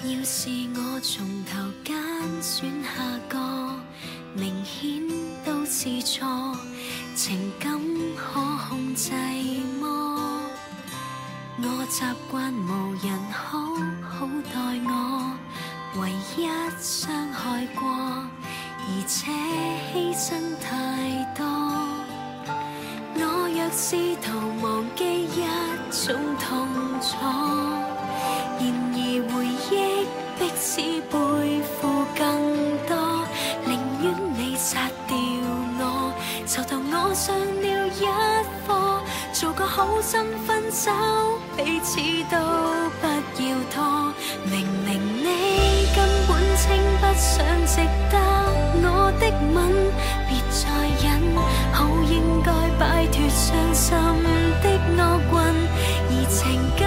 要是我從頭揀選下個，明顯都是錯，情感可控制麼？我習慣無人好好待我，唯一傷害過，而且犧牲太多。我若試圖忘記一種痛楚，然而回憶迫使背負更多，寧願你殺掉我，就當我上了一課，做個好心分手，彼此都不要拖。明明你根本稱不上值得我的吻，別再忍，好應該擺脫傷心的惡棍，而情感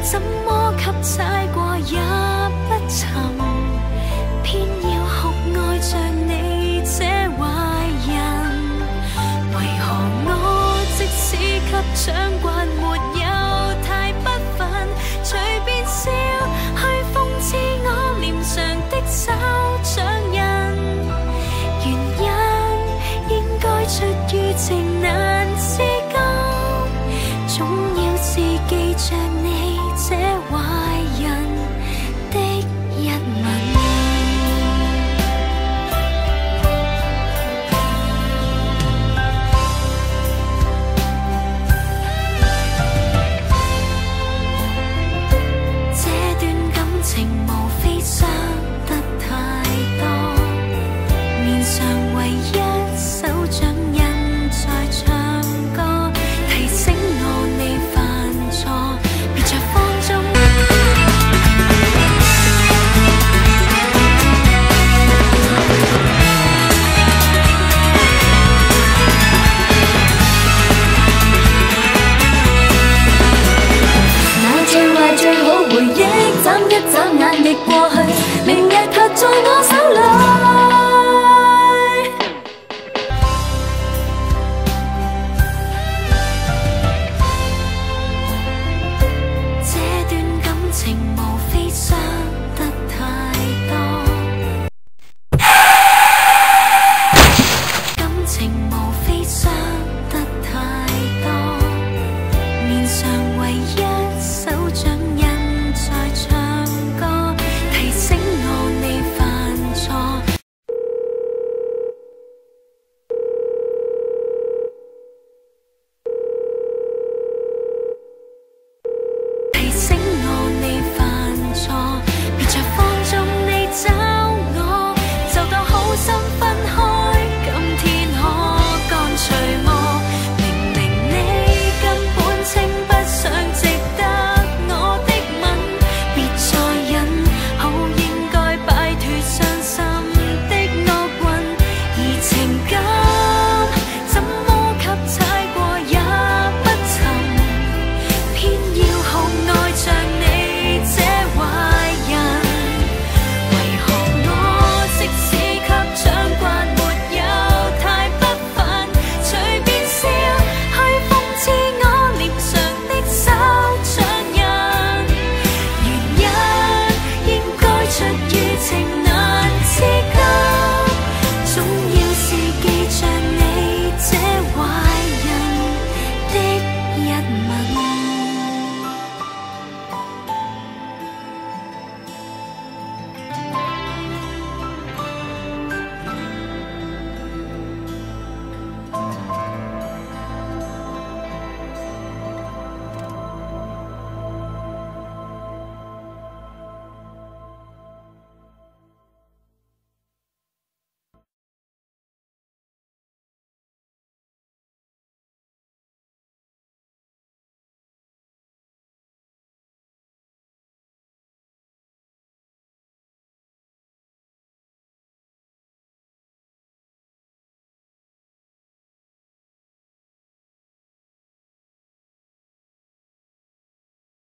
怎麼給踩過也不沉，偏要酷愛着你這壞人，為何我即使給掌摑